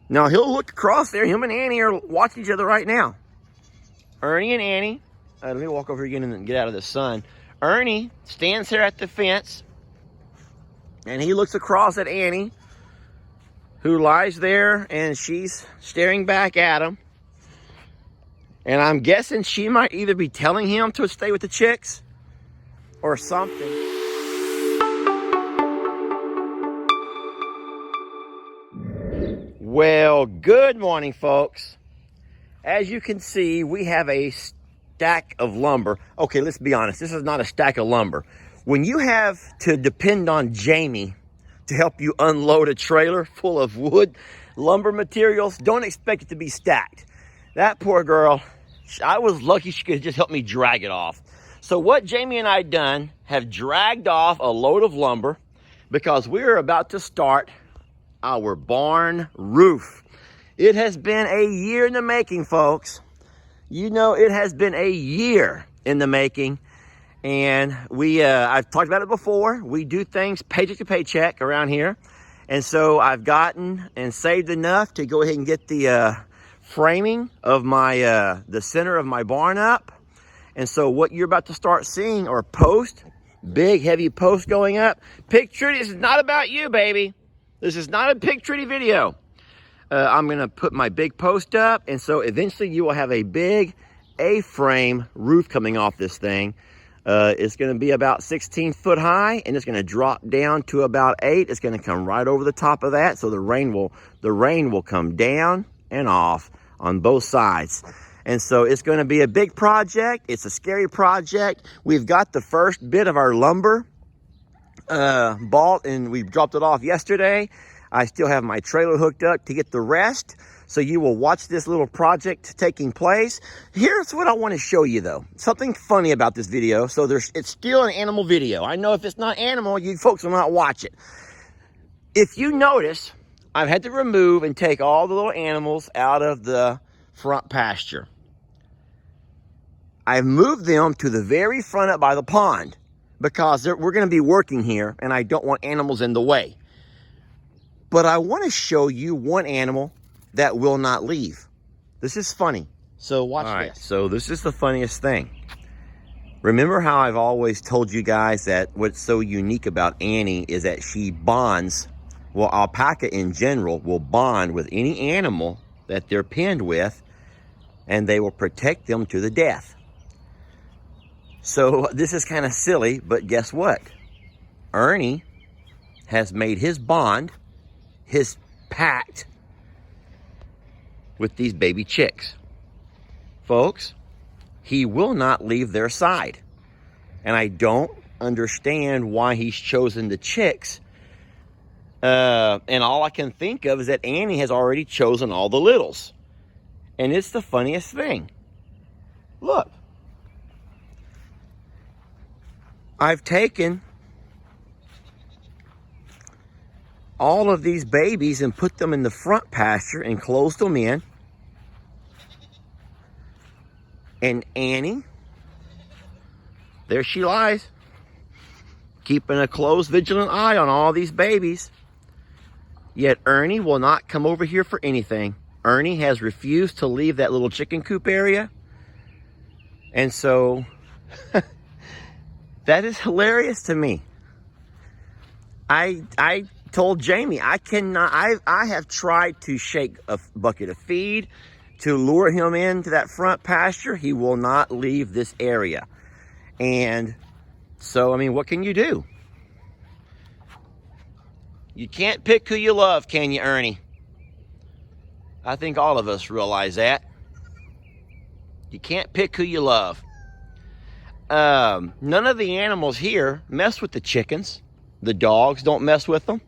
Now, he'll look across there. Him and Annie are watching each other right now. Ernie and Annie. Let me walk over again and get out of the sun. Ernie stands here at the fence, and he looks across at Annie, who lies there, and she's staring back at him. And I'm guessing she might either be telling him to stay with the chicks or something. Well, good morning, folks. As you can see, we have a stack of lumber. Okay, let's be honest. This is not a stack of lumber. When you have to depend on Jamie to help you unload a trailer full of wood, lumber materials, don't expect it to be stacked. That poor girl, I was lucky she could just help me drag it off. So what Jamie and I done have dragged off a load of lumber because we're about to start our barn roof. It has been a year in the making, folks. You know, it has been a year in the making. And I've talked about it before. We do things paycheck to paycheck around here. And so I've gotten and saved enough to go ahead and get the framing of my, the center of my barn up. And so what you're about to start seeing are posts, big, heavy posts going up. Picture, this is not about you, baby. This is not a picture video. I'm going to put my big post up, and so eventually you will have a big A-frame roof coming off this thing. It's going to be about 16 foot high, and it's going to drop down to about 8. It's going to come right over the top of that, so the rain will come down and off on both sides. And so it's going to be a big project. It's a scary project. We've got the first bit of our lumber bought, and we dropped it off yesterday. I still have my trailer hooked up to get the rest. So you will watch this little project taking place. Here's what I want to show you though. Something funny about this video. So it's still an animal video. I know if it's not animal, you folks will not watch it. If you notice, I've had to remove and take all the little animals out of the front pasture. I've moved them to the very front up by the pond because we're going to be working here and I don't want animals in the way. But I want to show you one animal that will not leave. This is funny. So watch this. So this is the funniest thing. Remember how I've always told you guys that what's so unique about Annie is that she bonds. Well, alpaca in general will bond with any animal that they're penned with, and they will protect them to the death. So this is kind of silly, but guess what? Ernie has made his bond, his pact with these baby chicks. Folks, he will not leave their side. And I don't understand why he's chosen the chicks. And all I can think of is that Annie has already chosen all the littles. And it's the funniest thing. Look. I've taken all of these babies and put them in the front pasture and closed them in. And Annie, there she lies, keeping a close, vigilant eye on all these babies. Yet Ernie will not come over here for anything. Ernie has refused to leave that little chicken coop area. And so that is hilarious to me. I told Jamie, I have tried to shake a bucket of feed to lure him into that front pasture. He will not leave this area. And so, I mean, what can you do? You can't pick who you love, can you, Ernie? I think all of us realize that. You can't pick who you love. None of the animals here mess with the chickens. The dogs don't mess with them.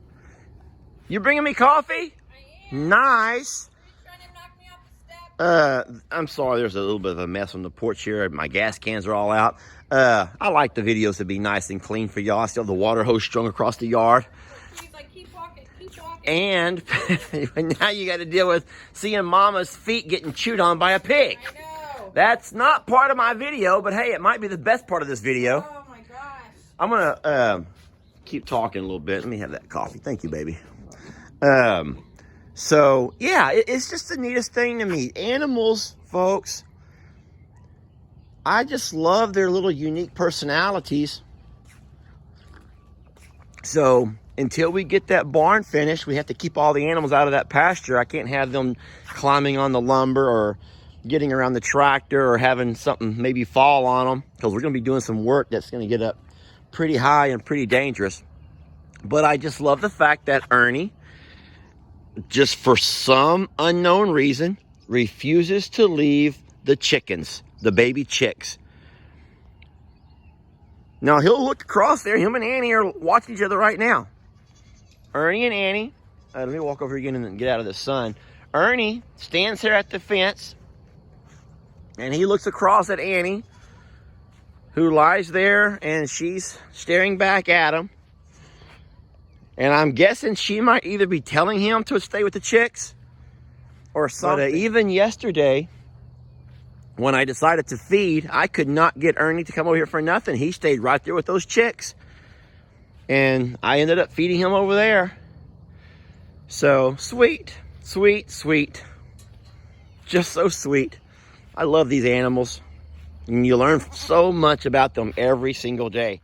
You bringing me coffee? I am. Nice. Are you trying to knock me off the step? I'm sorry, there's a little bit of a mess on the porch here. My gas cans are all out. I like the videos to be nice and clean for y'all. I still have the water hose strung across the yard. He's like, keep walking, keep walking. And now you got to deal with seeing Mama's feet getting chewed on by a pig. I know. That's not part of my video, but hey, it might be the best part of this video. Oh my gosh. I'm going to keep talking a little bit. Let me have that coffee. Thank you, baby. So, yeah, it's just the neatest thing to me. Animals, folks, I just love their little unique personalities. So, until we get that barn finished, we have to keep all the animals out of that pasture. I can't have them climbing on the lumber or getting around the tractor or having something maybe fall on them, because we're going to be doing some work that's going to get up pretty high and pretty dangerous. But I just love the fact that Ernie, just for some unknown reason, refuses to leave the chickens, the baby chicks. Now, he'll look across there. Him and Annie are watching each other right now. Ernie and Annie. Let me walk over again and get out of the sun. Ernie stands here at the fence, and he looks across at Annie, who lies there, and she's staring back at him. And I'm guessing she might either be telling him to stay with the chicks or something. But even yesterday, when I decided to feed, I could not get Ernie to come over here for nothing. He stayed right there with those chicks. And I ended up feeding him over there. So, sweet, sweet, sweet. Just so sweet. I love these animals. And you learn so much about them every single day.